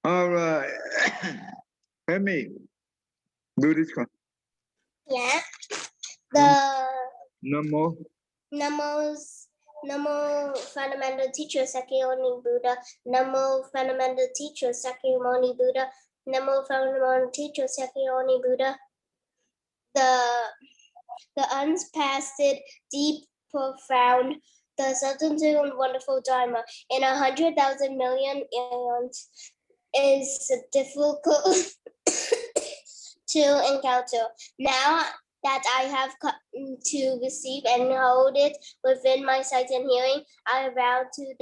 All right. Let me do this one. Yeah. The Namo. Namo fundamental teacher Sakyamuni Buddha. Namo fundamental teacher Sakyamuni Buddha. Namo fundamental teacher Sakyamuni Buddha. The unsurpassed, deep, profound, the substantive and wonderful Dharma in 100,000 million eons is difficult to encounter. Now that I have come to receive and hold it within my sight and hearing, I vow to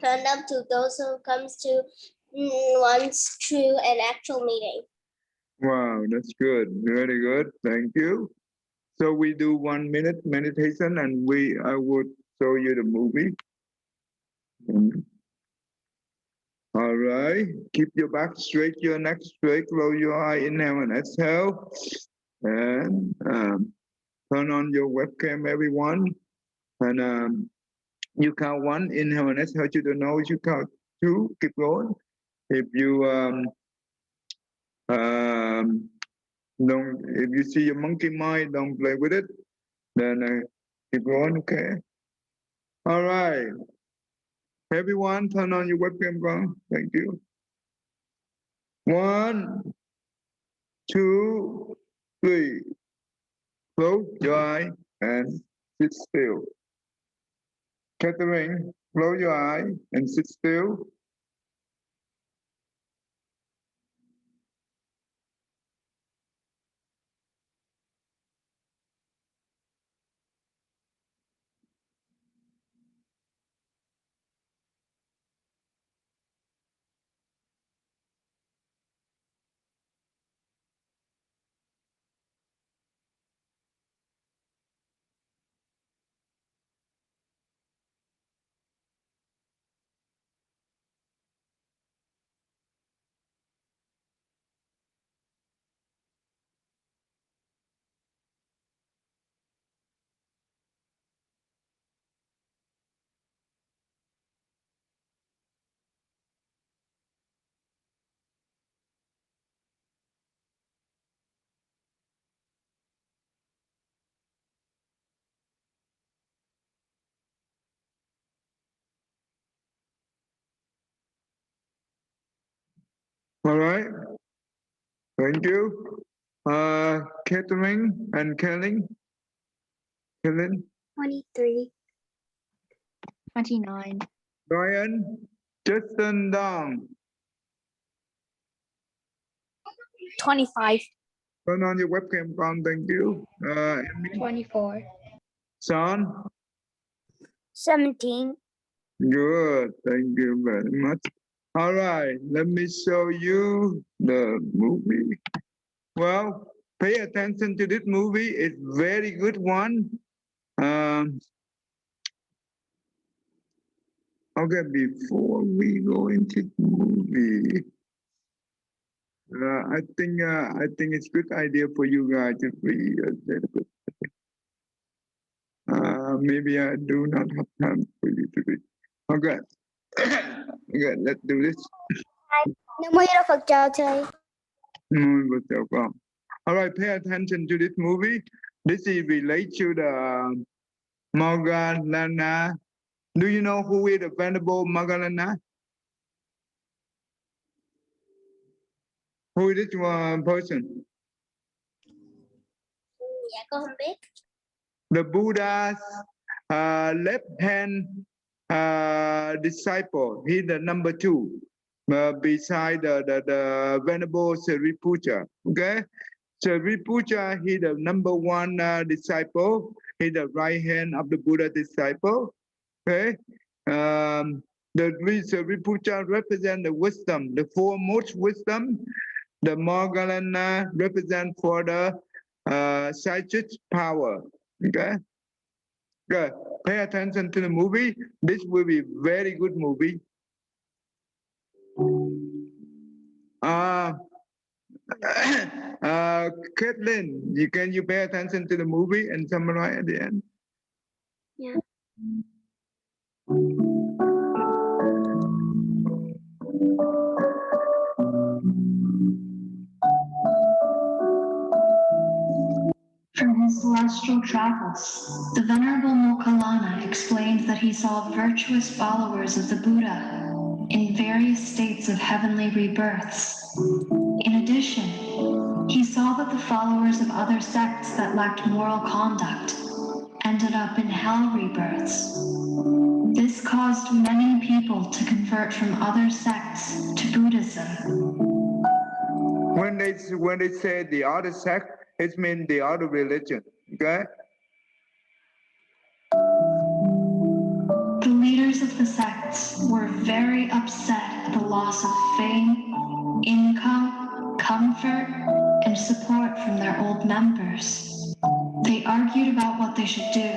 turn up to those who comes to one's true and actual meeting. Wow, that's good. Very good. Thank you. So we do 1 minute meditation, and I would show you the movie. All right. Keep your back straight, your neck straight. Close your eye. Inhale and exhale. And turn on your webcam, everyone. And you count 1. Inhale and exhale to the nose. You count 2. Keep going. If you if you see a monkey mind, don't play with it. Then keep going. Okay. All right. Everyone, turn on your webcam. Go. Thank you. 1, 2, 3. Close your eye and sit still. Catherine, close your eye and sit still. All right. Thank you. Catherine and Kelly. Kellen. 23. 29. Brian. Justin down. 25. Turn on your webcam, Con. Thank you. Emmy. 24. Sean. 17. Good. Thank you very much. All right. Let me show you the movie. Well, pay attention to this movie. It's very good one. Okay, before we go into the movie, I think it's a good idea for you guys to read a little bit. Maybe I do not have time for you to read. Okay. Okay, let's do this. All right, pay attention to this movie. This is related to the Moggallana. Do you know who is the Venerable Moggallana? Who is this one person? Dạ con không biết. The Buddha's left hand disciple. He's the number 2 beside the Venerable Sariputta. Okay, Sariputta, he's the number 1 disciple. He's the right hand of the Buddha disciple. Okay, the Sariputta represent the wisdom, the foremost wisdom. The Moggallana represent for the psychic power. Okay, good. Pay attention to the movie. This will be very good movie. Caitlin, can you pay attention to the movie and summarize at the end? Yeah. his celestial travels, the Venerable Mokkallana explained that he saw virtuous followers of the Buddha in various states of heavenly rebirths. In addition, he saw that the followers of other sects that lacked moral conduct ended up in hell rebirths. This caused many people to convert from other sects to Buddhism. When they say the other sect, it means the other religion. Okay. The leaders of the sects were very upset at the loss of fame, income, comfort, and support from their old members. They argued about what they should do.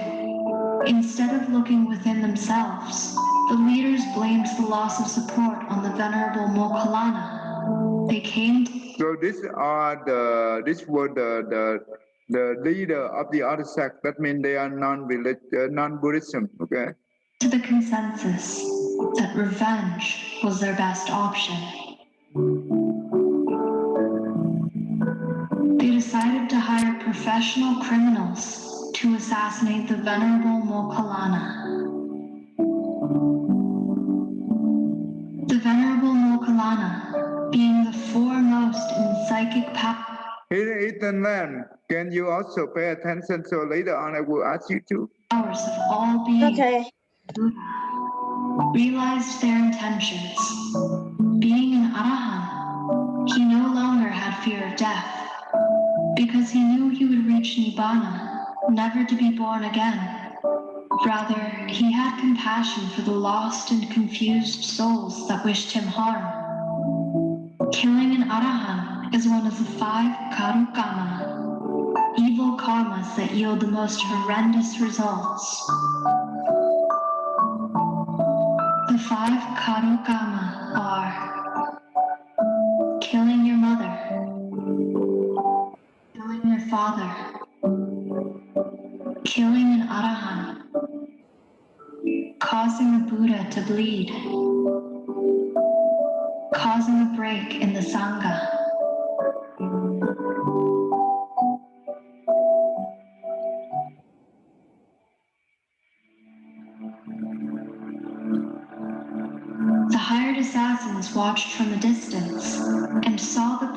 Instead of looking within themselves, the leaders blamed the loss of support on the Venerable Mokkallana. They came to So this were the leader of the other sect. That means they are non-Buddhism. Okay. the consensus that revenge was their best option. They decided to hire professional criminals to assassinate the Venerable Mokkallana. The Venerable Mokkallana, being the foremost in psychic power, Ethan Lamb, can you also pay attention? So later on, I will ask you to. powers of all beings Okay. realized their intentions. Being an Arahant, he no longer had fear of death, because he knew he would reach Nibbana, never to be born again. Rather, he had compassion for the lost and confused souls that wished him harm. Killing an Arahant is one of the 5 karukama, evil karmas that yield the most horrendous results. The 5 karukama are killing your mother, killing your father, killing an Arahant, causing a Buddha to bleed, causing a break in the Sangha. The hired assassins watched from a distance and saw that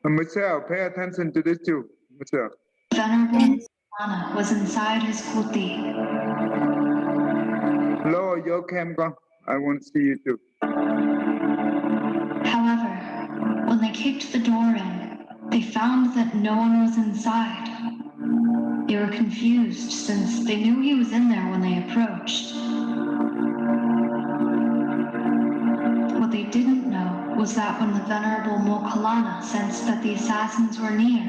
the Michelle, pay attention to this too. Michelle. Venerable Mokkallana was inside his kuti. Lower your camera. I want to see you too. However, when they kicked the door in, they found that no one was inside. They were confused since they knew he was in there when they approached. What they didn't know was that when the Venerable Mokkallana sensed that the assassins were near,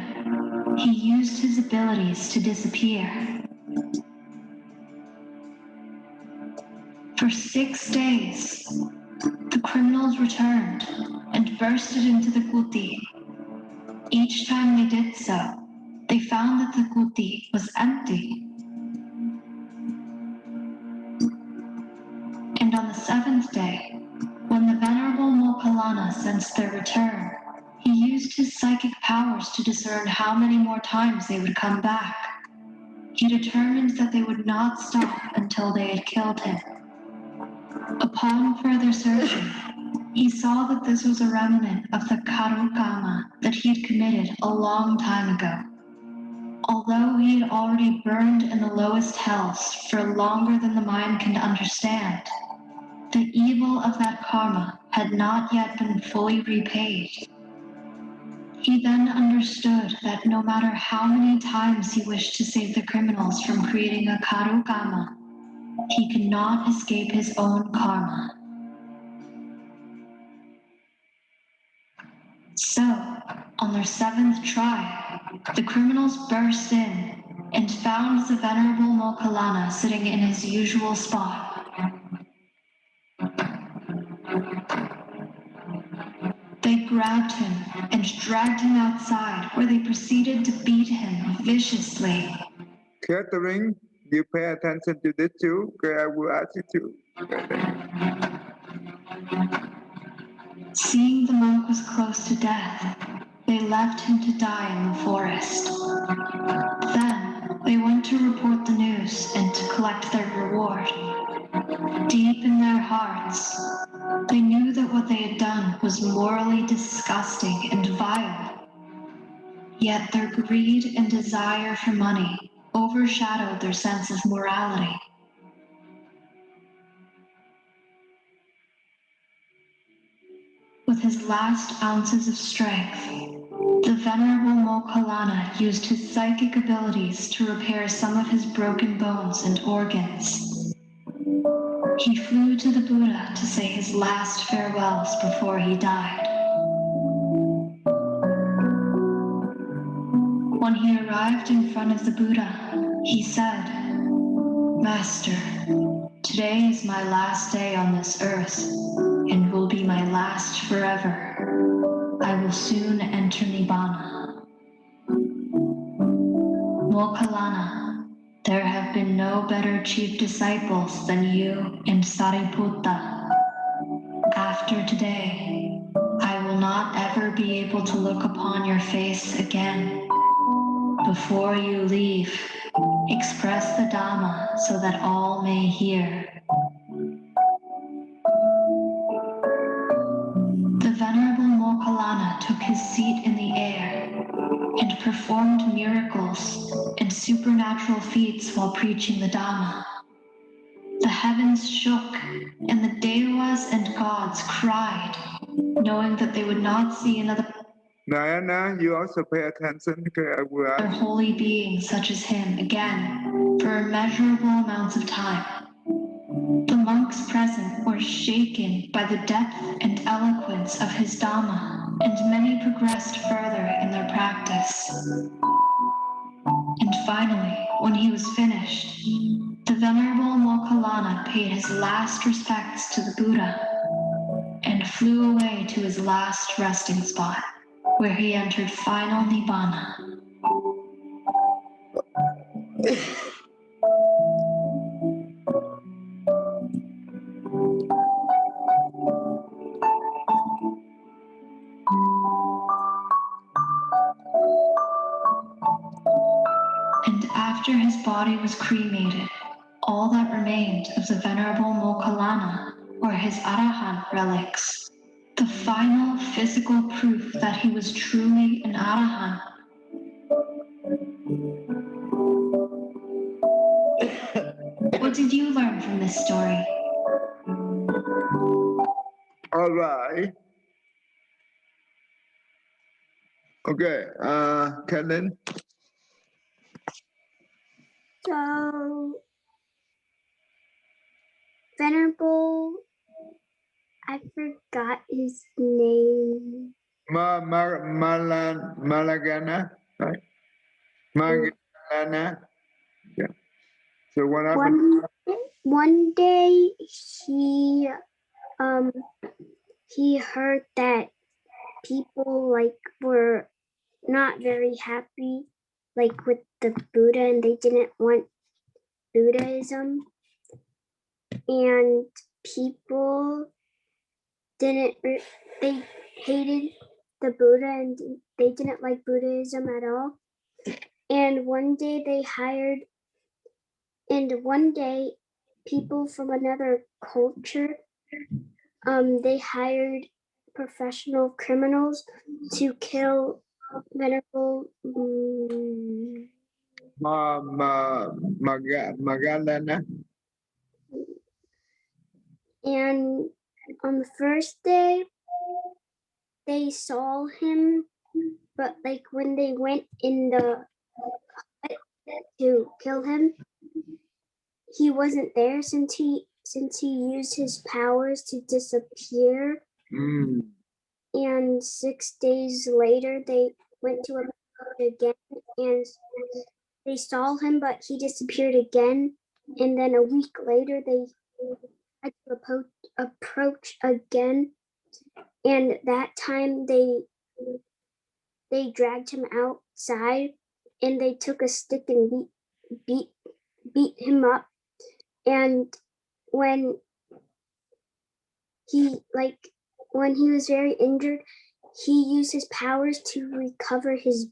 he used his abilities to disappear. For 6 days, the criminals returned and bursted into the kuti. Each time they did so, they found that the kuti was empty. And on the 7th day, when the Venerable Mokkallana sensed their return, he used his psychic powers to discern how many more times they would come back. He determined that they would not stop until they had killed him. Upon further searching, he saw that this was a remnant of the karukama that he had committed a long time ago. Although he had already burned in the lowest hells for longer than the mind can understand, the evil of that karma had not yet been fully repaid. He then understood that no matter how many times he wished to save the criminals from creating a karukama, he could not escape his own karma. So, on their 7th try, the criminals burst in and found the Venerable Mokkallana sitting in his usual spot. They grabbed him and dragged him outside, where they proceeded to beat him viciously. Catherine, you pay attention to this too. Okay, I will ask you to. Seeing the monk was close to death, they left him to die in the forest. Then, They went to report the news and to collect their reward. Deep in their hearts, they knew that what they had done was morally disgusting and vile. Yet their greed and desire for money overshadowed their sense of morality. With his last ounces of strength, the Venerable Mokkallana used his psychic abilities to repair some of his broken bones and organs. He flew to the Buddha to say his last farewells before he died. When he arrived in front of the Buddha, he said, "Master, today is my last day on this earth and will be my last forever. I will soon enter Nibbana." Mokkallana, there have been no better chief disciples than you and Sariputta. After today, I will not ever be able to look upon your face again. Before you leave, express the Dhamma so that all may hear. The Venerable Mokkallana took his seat in the air and performed miracles and supernatural feats while preaching the Dhamma. The heavens shook, and the Devas and gods cried, knowing that they would not see another Diana, you also pay attention. Okay, I will ask. holy being such as him again for immeasurable amounts of time. The monks present were shaken by the depth and eloquence of his Dhamma, and many progressed further in their practice. And finally, when he was finished, the Venerable Mokkallana paid his last respects to the Buddha and flew away to his last resting spot, where he entered final Nibbana. And after his body was cremated, all that remained of the Venerable Mokkallana were his Arahant relics, the final physical proof that he was truly an Arahant. What did you learn from this story? All right. Okay, Kellen. So, Venerable, I forgot his name. Malagana, right? Malagana. Yeah. So what happened? One day he heard that people were not very happy with the Buddha, and they didn't want Buddhism, and people they hated the Buddha, and they didn't like Buddhism at all. And one day people from another culture, they hired professional criminals to kill Venerable Magalana. and on the first day they saw him, but when they went in the hut to kill him, he wasn't there since he used his powers to disappear. And 6 days later they went to a hut again, and they saw him, but he disappeared again. And then a week later they had to approach again, and that time they dragged him outside, and they took a stick and beat him up. And when he was very injured, he used his powers to recover his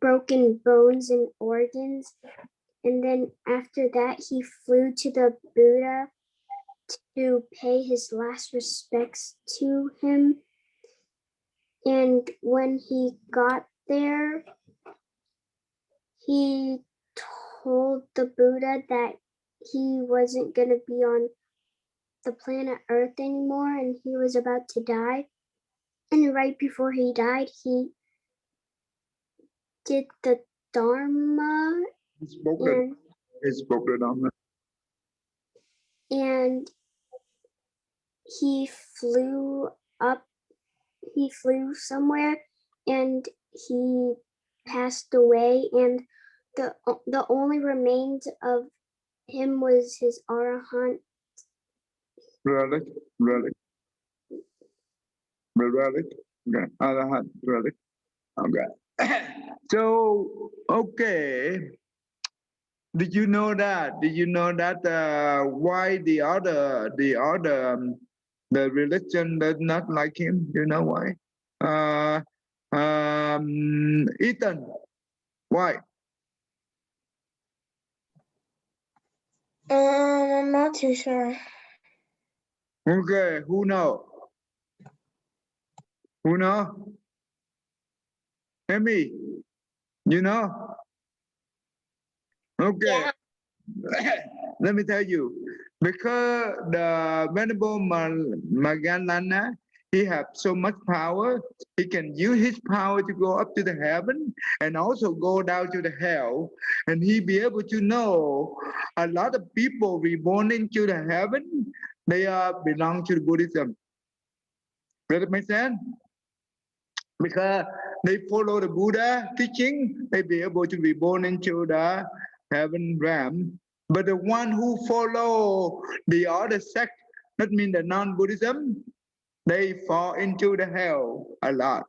broken bones and organs, And then after that, he flew to the Buddha to pay his last respects to him. And when he got there, he told the Buddha that he wasn't going to be on the planet Earth anymore and he was about to die. And right before he died, he did the Dharma He spoke the Dharma. and he flew somewhere and he passed away, and the only remains of him was his arahant. Relic. The relic. Okay. Arahant relic. Okay. So, okay. Did you know that? Did you know that why the religion does not like him? You know why? Ethan, why? I'm not too sure. Okay, who know? Who know? Amy, you know? Okay. Yeah. Let me tell you, because the Venerable Magalana, he has so much power, he can use his power to go up to the heaven and also go down to the hell, and he be able to know a lot of people reborn into the heaven, they belong to the Buddhism. Does it make sense? Because they follow the Buddha teaching, they be able to be born into the heaven realm. But the one who follow the other sect, that means the non-Buddhism, they fall into the hell a lot.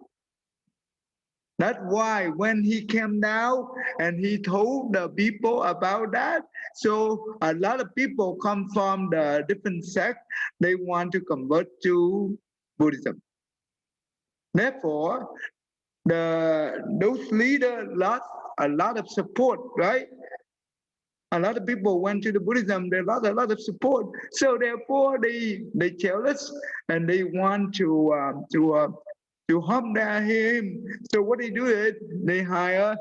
That's why when he came down and he told the people about that, so a lot of people come from the different sect, they want to convert to Buddhism. Therefore, those leaders lost a lot of support, right? A lot of people went to the Buddhism, they lost a lot of support. So therefore, they jealous and they want to harm him. So what they do is they hire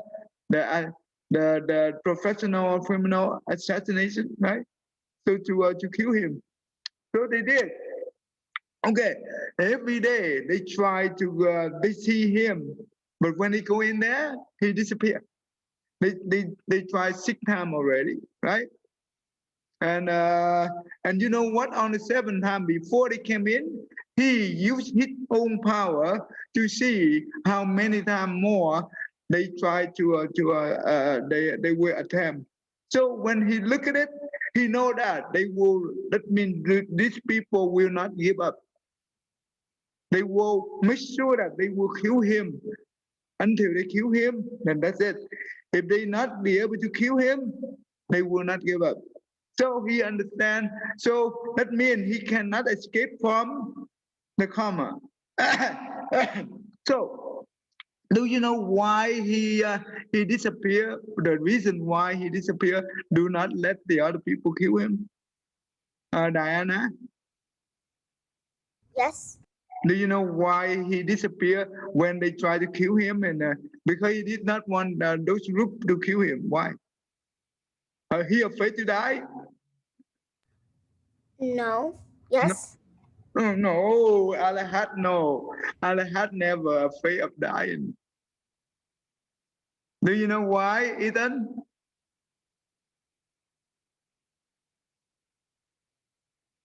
the professional criminal assassination, right? So to kill him. So they did. Okay, every day they try to they see him, but when they go in there, he disappeared. They tried 6 times already, right? And you know what? On the 7th time before they came in, he used his own power to see how many times more they tried they will attempt. So when he look at it, he know that they will. That means these people will not give up. They will make sure that they will kill him until they kill him, then that's it. If they not be able to kill him, they will not give up. So he understand. So that means he cannot escape from the karma. So do you know why he disappeared? The reason why he disappeared, do not let the other people kill him. Diana, Yes. do you know why he disappeared when they tried to kill him? And because he did not want those group to kill him. Why? Are he afraid to die? No. Yes. No, no, Alahat, no. Alahat never afraid of dying. Do you know why, Ethan?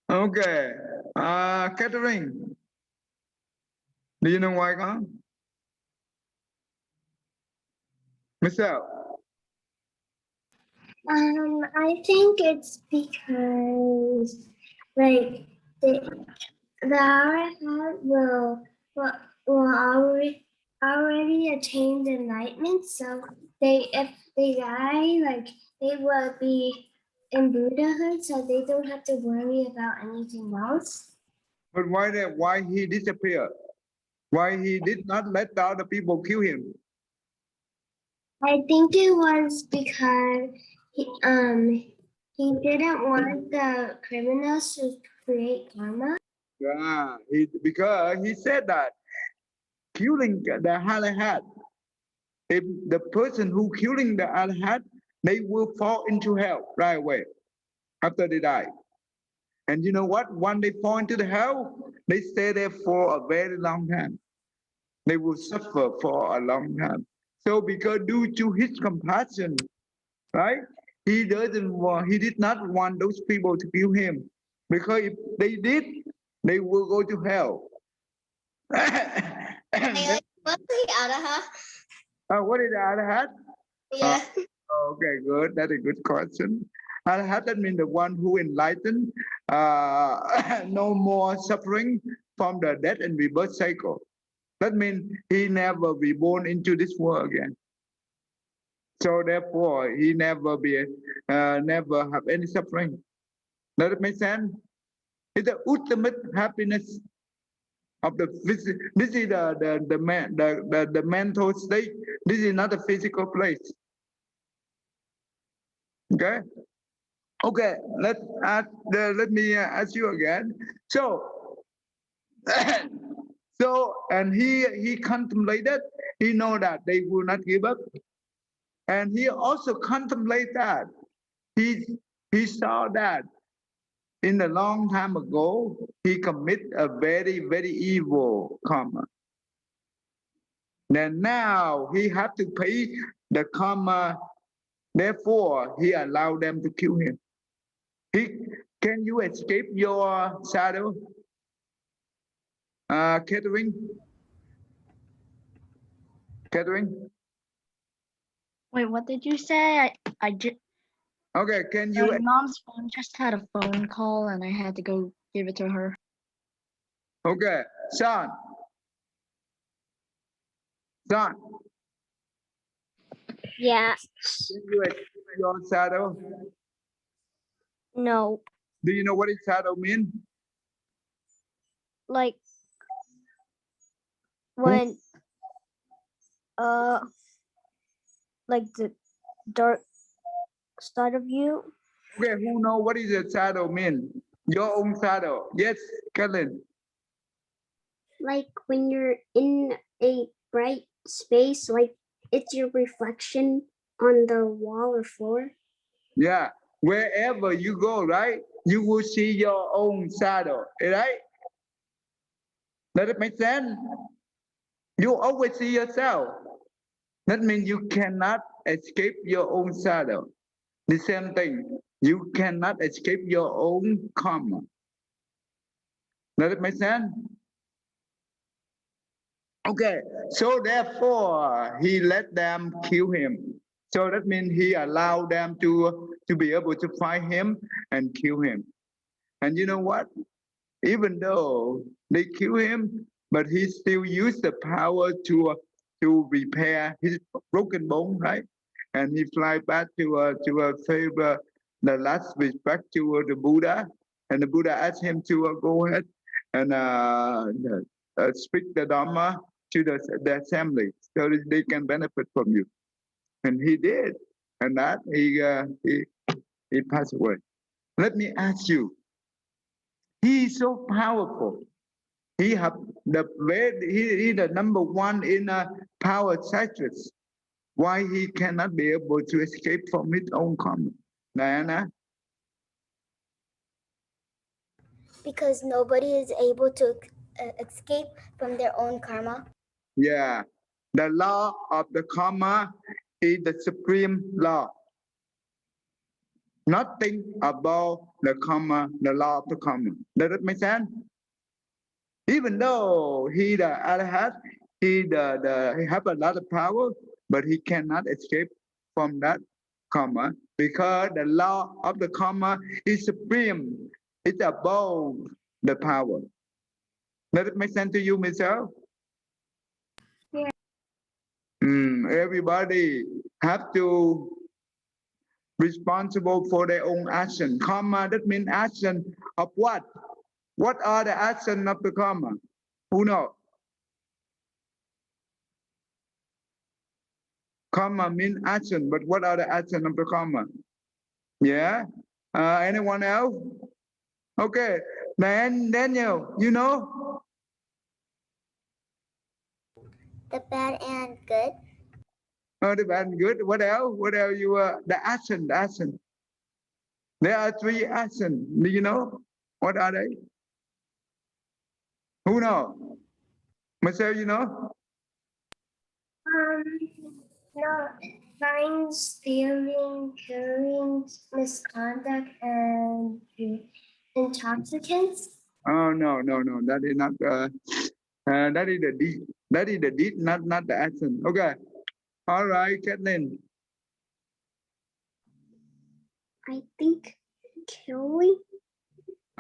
Okay. Catherine, do you know why, con? Michelle? I think it's because like the Arhat will already attained enlightenment, so if they die, like they will be in Buddhahood, so they don't have to worry about anything else. But why he disappeared? Why he did not let the other people kill him? I think it was because He didn't want the criminals to create karma. Yeah, because he said that killing the Halahat, if the person who killing the Halahat, they will fall into hell right away after they die. And you know what? When they fall into the hell, they stay there for a very long time. They will suffer for a long time. So because due to his compassion, right? He did not want those people to kill him. Because if they did, they will go to hell. And then, What's the other? what is the Arhat? Yeah. Okay, good. That's a good question. Arhat, that means the one who enlightened, no more suffering from the death and rebirth cycle. That means he never be born into this world again. So therefore, he never have any suffering. Does it make sense? It's the ultimate happiness of the physical. This is the mental state. This is not a physical place. Okay. Okay. Let me ask you again. So, and he contemplated. He know that they will not give up, and he also contemplated that he saw that in a long time ago he commit a very evil karma. Then now he have to pay the karma. Therefore, he allowed them to kill him. Can you escape your shadow, Catherine? Catherine? Wait, what did you say? I just Okay, can my you? mom's phone just had a phone call and I had to go give it to her. Okay, Sean. Sean, Yeah. can you escape your shadow? No. Do you know what is shadow mean? Like when like the dark side of you. Okay, who know what is a shadow mean? Your own shadow. Yes, Kellen. Like when you're in a bright space, like it's your reflection on the wall or floor. Yeah, wherever you go, right? You will see your own shadow, right? Does it make sense? You always see yourself. That means you cannot escape your own shadow. The same thing, you cannot escape your own karma. Does it make sense? Okay, so therefore he let them kill him. So that means he allowed them to be able to find him and kill him. And you know what? Even though they kill him, but he still used the power to repair his broken bone, right? And he fly back to favor the last respect to the Buddha, and the Buddha asked him to go ahead and speak the Dharma to the assembly so that they can benefit from you. And he did, and that he passed away. Let me ask you, he is so powerful. He have he the number one in power status. Why he cannot be able to escape from his own karma? Diana? Because nobody is able to escape from their own karma. Yeah. The law of the karma is the supreme law. Nothing about the karma, the law of the karma. Does it make sense? Even though he the arhat, he have a lot of power, but he cannot escape from that karma because the law of the karma is supreme. It's above the power. Does it make sense to you, Michelle? Yeah. Everybody have to responsible for their own action. Karma, that means action of what? What are the action of the karma? Who knows? Karma means action, but what are the action of the karma? Yeah. Anyone else? Okay. Daniel, you know? The bad and good. Oh, the bad and good. What else? What else you the action, the action. There are three action. Do you know? What are they? Who know? Michelle, you know? No, lying, stealing, killing, misconduct, and intoxicants. Oh no, no, no. That is not that is the deed. That is the deed, not the action. Okay. All right, Kathleen. I think killing.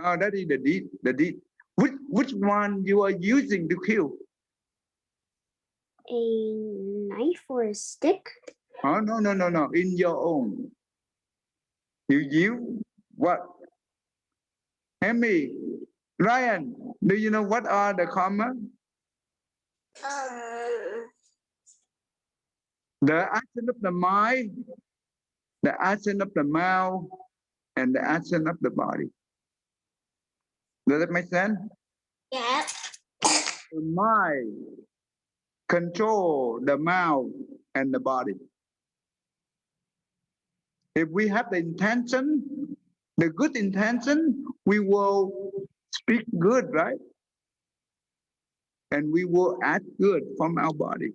Oh, that is the deed. The deed. Which one you are using to kill? A knife or a stick. Oh no, no, no, no. In your own. You what? Emmy, Ryan, do you know what are the common? The action of the mind, the action of the mouth, and the action of the body. Does that make sense? Yeah. The mind control the mouth and the body. If we have the intention, the good intention, we will speak good, right? And we will act good from our body.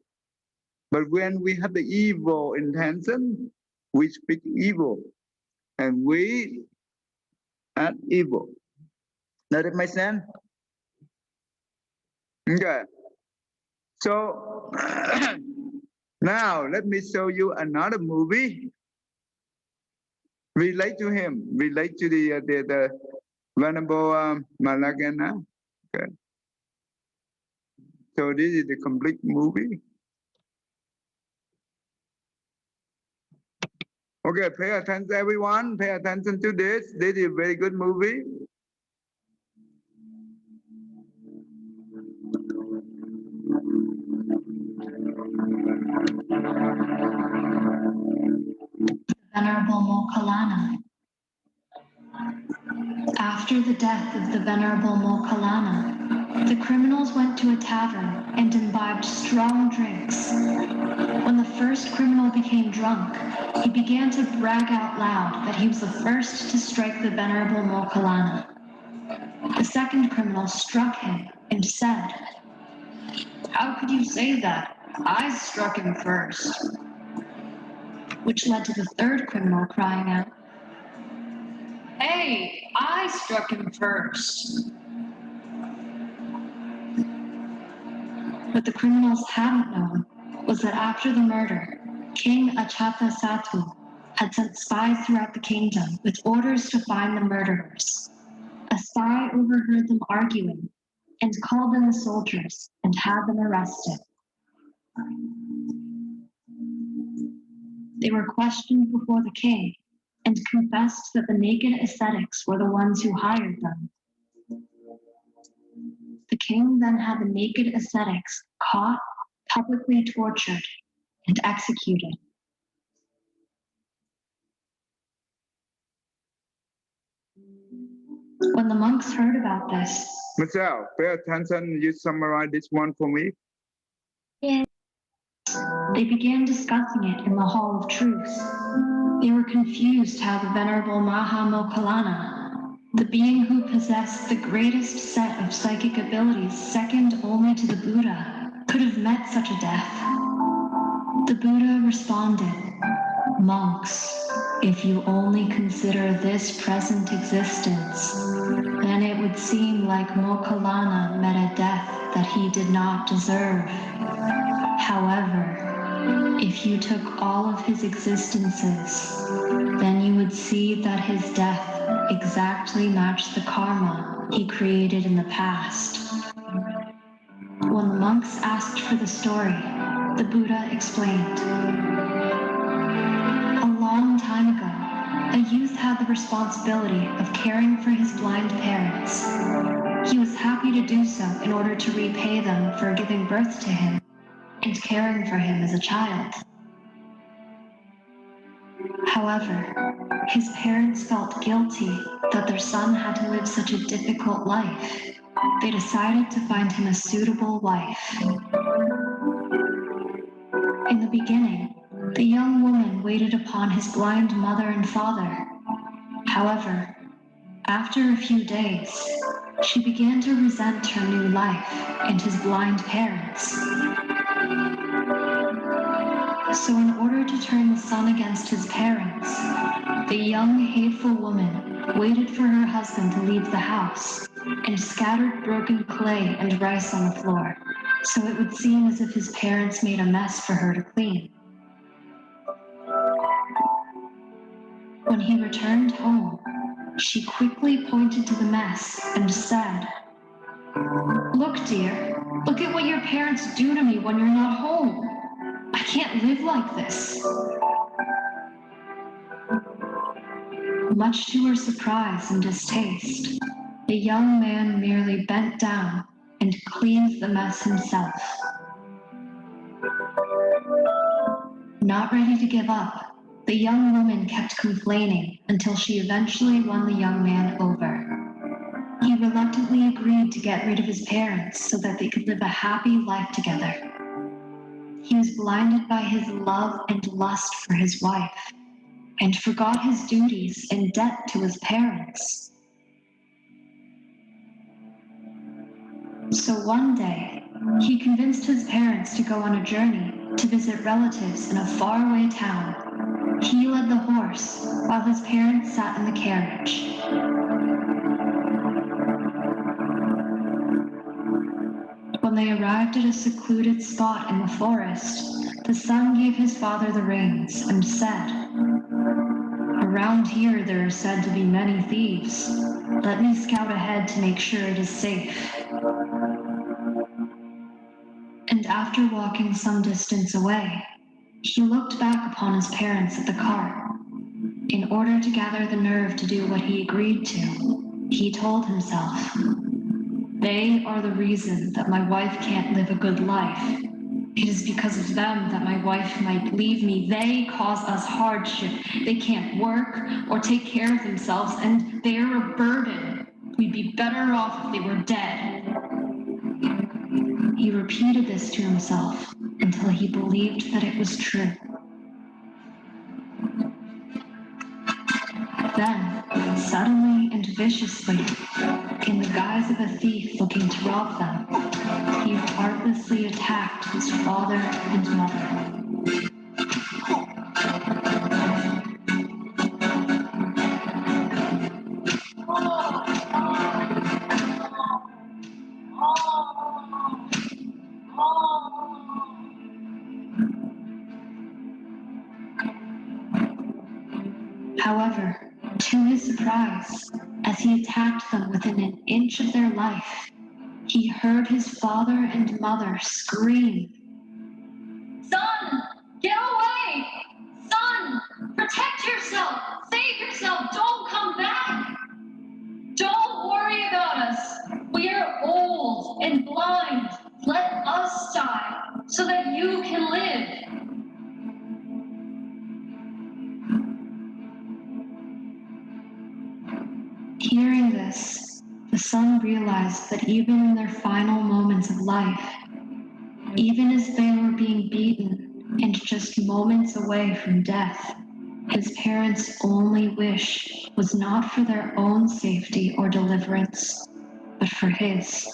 But when we have the evil intention, we speak evil and we act evil. Does it make sense? Okay. So now let me show you another movie. Relate to him. Relate to the Venerable Malagana. Okay. So this is the complete movie. Okay, pay attention, everyone. Pay attention to this. This is a very good movie. Venerable Mokkallana. After the death of the Venerable Mokkallana, the criminals went to a tavern and imbibed strong drinks. When the first criminal became drunk, he began to brag out loud that he was the first to strike the Venerable Mokkallana. The second criminal struck him and said, "How could you say that? I struck him first." Which led to the third criminal crying out, "Hey, I struck him first." What the criminals hadn't known was that after the murder, King Ajatasattu had sent spies throughout the kingdom with orders to find the murderers. A spy overheard them arguing and called in the soldiers and had them arrested. They were questioned before the king and confessed that the naked ascetics were the ones who hired them. The king then had the naked ascetics caught, publicly tortured, and executed. When the monks heard about this, Michelle, pay attention. You summarize this one for me. they began discussing it in the Hall of Truth. They were confused how the Venerable Maha Mokkallana, the being who possessed the greatest set of psychic abilities second only to the Buddha, could have met such a death. The Buddha responded, "Monks, if you only consider this present existence, then it would seem like Mokkallana met a death that he did not deserve. However, if you took all of his existences, then you would see that his death exactly matched the karma he created in the past." When the monks asked for the story, the Buddha explained, "A long time ago, a youth had the responsibility of caring for his blind parents. He was happy to do so in order to repay them for giving birth to him and caring for him as a child. However, his parents felt guilty that their son had to live such a difficult life. They decided to find him a suitable wife. In the beginning, the young woman waited upon his blind mother and father. However, after a few days, she began to resent her new life and his blind parents. So in order to turn the son against his parents, the young hateful woman waited for her husband to leave the house and scattered broken clay and rice on the floor, so it would seem as if his parents made a mess for her to clean. When he returned home, she quickly pointed to the mess and said, "Look, dear, look at what your parents do to me when you're not home. I can't live like this." Much to her surprise and distaste, the young man merely bent down and cleaned the mess himself. Not ready to give up, the young woman kept complaining until she eventually won the young man over. He reluctantly agreed to get rid of his parents so that they could live a happy life together. He was blinded by his love and lust for his wife, and forgot his duties and debt to his parents. So one day, he convinced his parents to go on a journey to visit relatives in a faraway town. He led the horse while his parents sat in the carriage. When they arrived at a secluded spot in the forest, the son gave his father the reins and said, "Around here there are said to be many thieves. Let me scout ahead to make sure it is safe." And after walking some distance away, he looked back upon his parents at the cart. In order to gather the nerve to do what he agreed to, he told himself, "They are the reason that my wife can't live a good life. It is because of them that my wife might leave me. They cause us hardship. They can't work or take care of themselves, and they are a burden. We'd be better off if they were dead." He repeated this to himself until he believed that it was true. Then, suddenly and viciously, in the guise of a thief looking to rob them, he heartlessly attacked his father and mother. However, to his surprise, as he attacked them within an inch of their life, he heard his father and mother scream, "Son, get away! Son, protect yourself! Save yourself! Don't come back! Don't worry about us! We are old and blind. Let us die so that you can live." Hearing this, the son realized that even in their final moments of life, even as they were being beaten and just moments away from death, his parents' only wish was not for their own safety or deliverance, but for his.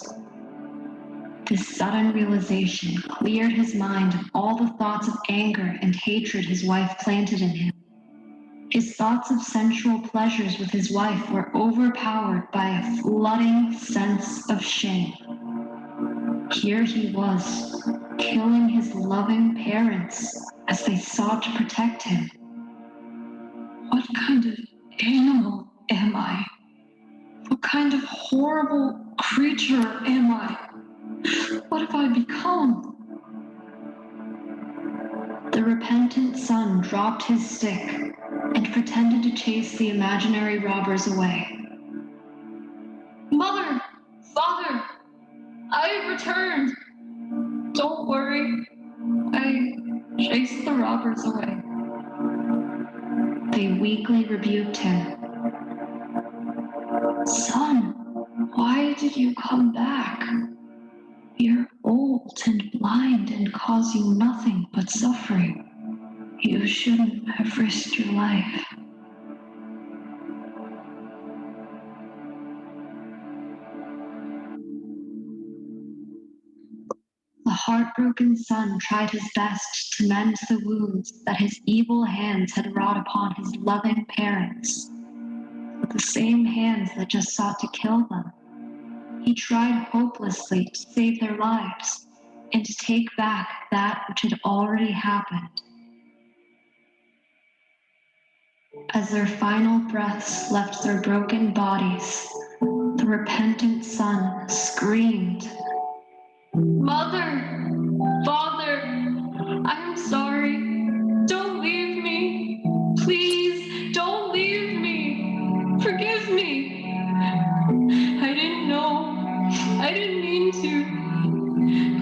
This sudden realization cleared his mind of all the thoughts of anger and hatred his wife planted in him. His thoughts of sensual pleasures with his wife were overpowered by a flooding sense of shame. Here he was, killing his loving parents as they sought to protect him. What kind of animal am I? What kind of horrible creature am I? What have I become? The repentant son dropped his stick and pretended to chase the imaginary robbers away. "Mother, father, I have returned. Don't worry, I chased the robbers away." they weakly rebuked him. Son, why did you come back? You're old and blind and cause you nothing but suffering. You shouldn't have risked your life. The heartbroken son tried his best to mend the wounds that his evil hands had wrought upon his loving parents, but the same hands that just sought to kill them. He tried hopelessly to save their lives and to take back that which had already happened. As their final breaths left their broken bodies, the repentant son screamed, Mother! Father! I'm sorry. Don't leave me. Please, don't leave me. Forgive me. I didn't know. I didn't mean to.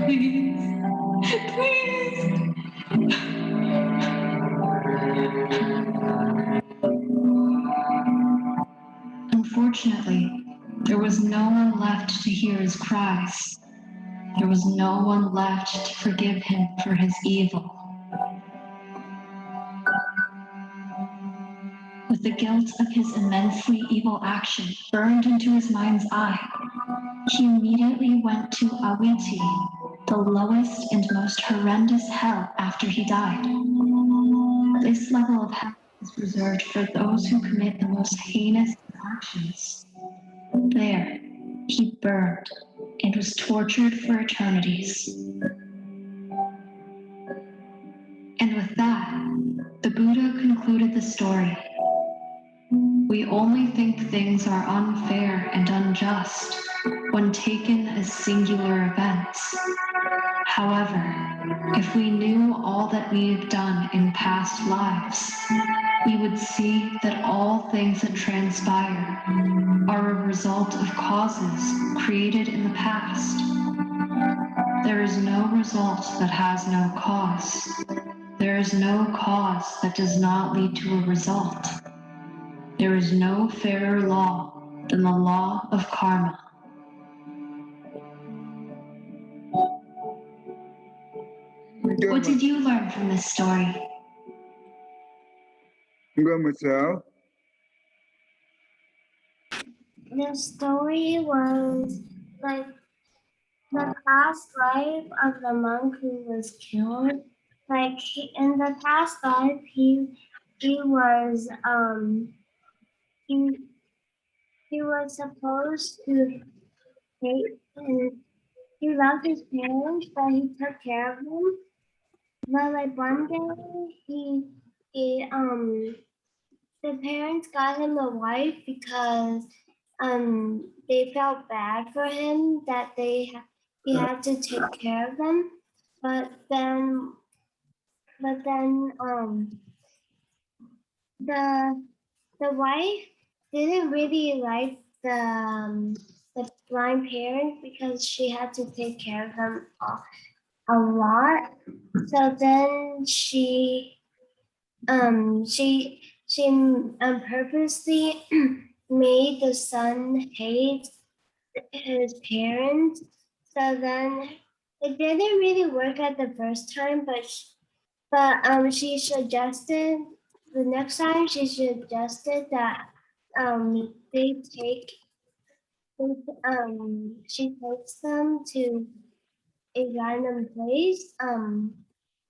Please. Please. Unfortunately, there was no one left to hear his cries. There was no one left to forgive him for his evil. With the guilt of his immensely evil action burned into his mind's eye, he immediately went to Awiti, the lowest and most horrendous hell after he died. This level of hell is reserved for those who commit the most heinous actions. There, he burned and was tortured for eternities. And with that, the Buddha concluded the story. We only think things are unfair and unjust when taken as singular events. However, if we knew all that we have done in past lives, we would see that all things that transpire are a result of causes created in the past. There is no result that has no cause. There is no cause that does not lead to a result. There is no fairer law than the law of karma. What did you learn from this story? Go myself. The story was like the past life of the monk who was killed. Like in the past life, he was he was supposed to take and he loved his parents, but he took care of them. But like one day, he the parents got him a wife because they felt bad for him that he had to take care of them. But then the wife didn't really like the blind parents because she had to take care of them a lot. So then she purposely made the son hate his parents. So then it didn't really work at the first time, but she suggested the next time she suggested that they take she takes them to a random place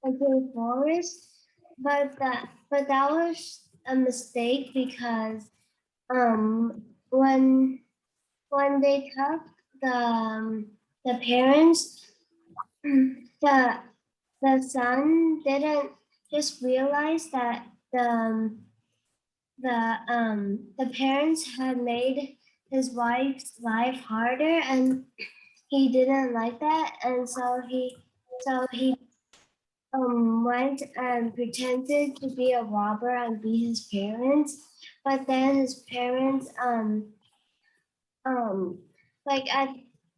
like a forest, but that was a mistake because when they took the parents the son didn't just realize that the parents had made his wife's life harder and he didn't like that, and so he went and pretended to be a robber and be his parents, but then his parents like at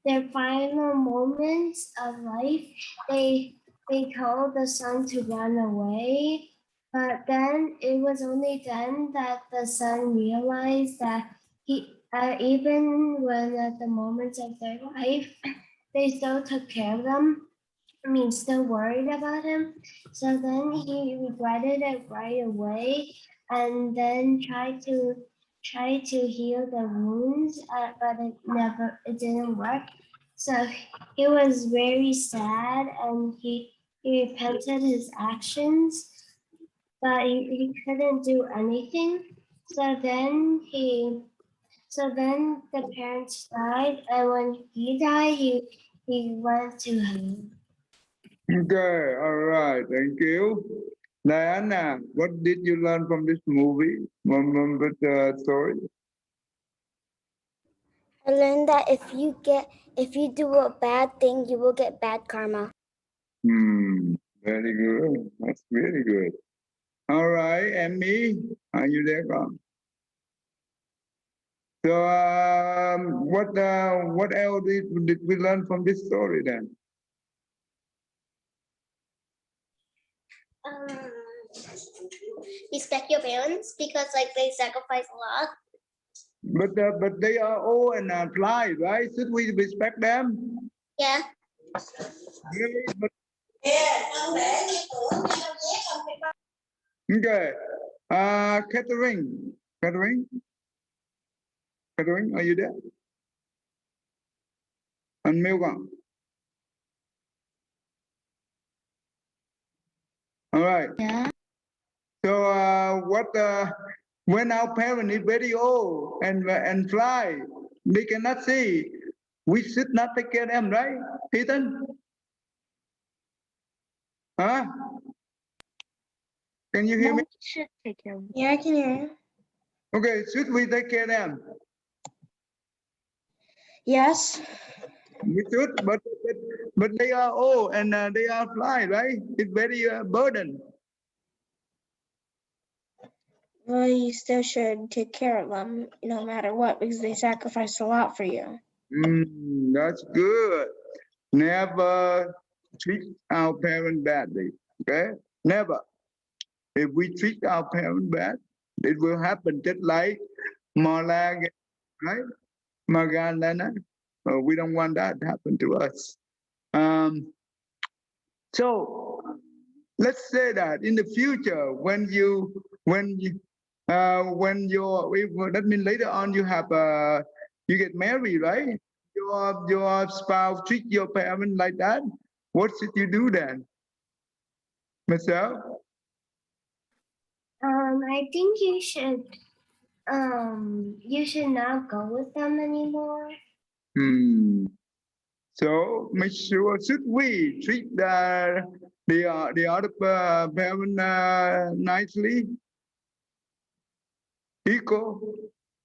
their final moments of life they told the son to run away, But then it was only then that the son realized that even when at the moments of their life, they still took care of them. I mean, still worried about him. So then he regretted it right away, and then try to heal the wounds, but it didn't work. So he was very sad, and he repented his actions, but he couldn't do anything. So then the parents died, and when he died, he went to heaven. Okay, all right, thank you. Diana, what did you learn from this movie, from the story? I learned that if you do a bad thing, you will get bad karma. Very good. That's really good. All right, Emmy, are you there? Con? So, what else did we learn from this story then? Respect your parents because like they sacrifice a lot. But they are old and blind, right? Should we respect them? Yeah. Really? But, okay. Catherine, are you there? Unmute con. All right. Yeah. So, when our parents is very old and fly, they cannot see. We should not take care of them, right, Ethan? Huh? Can you hear No, me? we should take care of Yeah, I can hear you. Okay, should we take care of them? Yes. We should, but they are old and they are fly, right? It's very burden. Well, you still should take care of them no matter what because they sacrificed a lot for you. That's good. Never treat our parents badly. Okay? Never. If we treat our parents bad, it will happen just like Marla, right? Magdalena. We don't want that to happen to us. So let's say that in the future, when you that means later on you have you get married, right? Your spouse treat your parents like that. What should you do then, Michelle? I think you should not go with them anymore. So make sure should we treat the other parent nicely, equal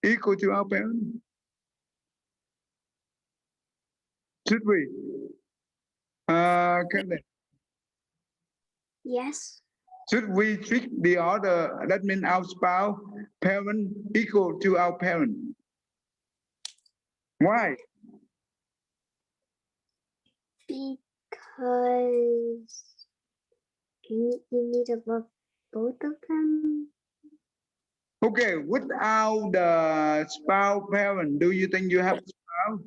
to our parents? Should we? Can Yes. should we treat the other, that means our spouse, parent, equal to our parent? Why? Because you need to love both of them. Okay, without the spouse parent, do you think you have a spouse?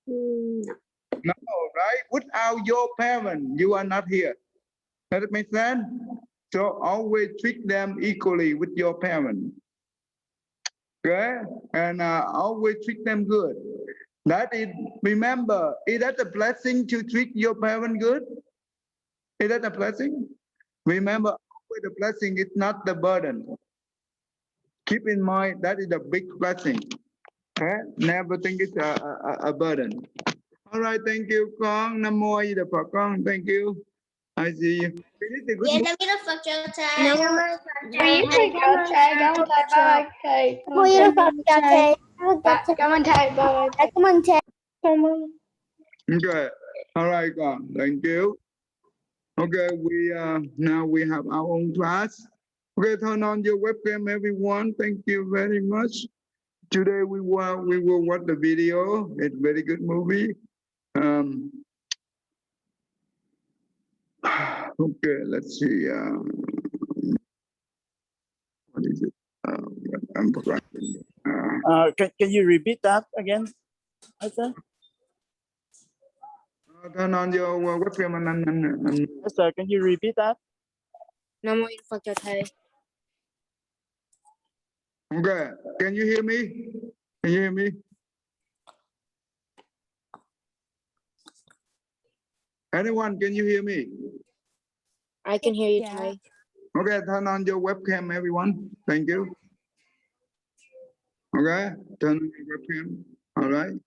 No. No, right? Without your parent, you are not here. Does it make sense? So always treat them equally with your parent. Okay? And always treat them good. That is, remember, is that a blessing to treat your parent good? Is that a blessing? Remember, always the blessing is not the burden. Keep in mind that is a big blessing. Okay? Never think it's a burden. All right, thank you, con. Nam mô A Di Đà Phật, con. Thank you. I see you. Finish the good Yeah, morning. let me know for your time. Quý thầy cô thầy cảm ơn thầy bye thầy cảm ơn Vui thầy Phật cho thầy. cảm ơn thầy bye Cảm ơn thầy. Cảm ơn. Okay. All right, con. Thank you. Okay, we now we have our own class. Okay, turn on your webcam, everyone. Thank you very much. Today we will watch the video. It's a very good movie. Okay, let's see. What is it? I'm forgetting. Can you repeat that again? Sir? Turn on your webcam and Yes, sir. Can you repeat that? Nam mô Phật cho thầy. okay. Can you hear me? Can you hear me? Anyone, can you hear me? I can hear you, Yeah. thầy. Okay, turn on your webcam, everyone. Thank you. Okay, turn on your webcam. All right.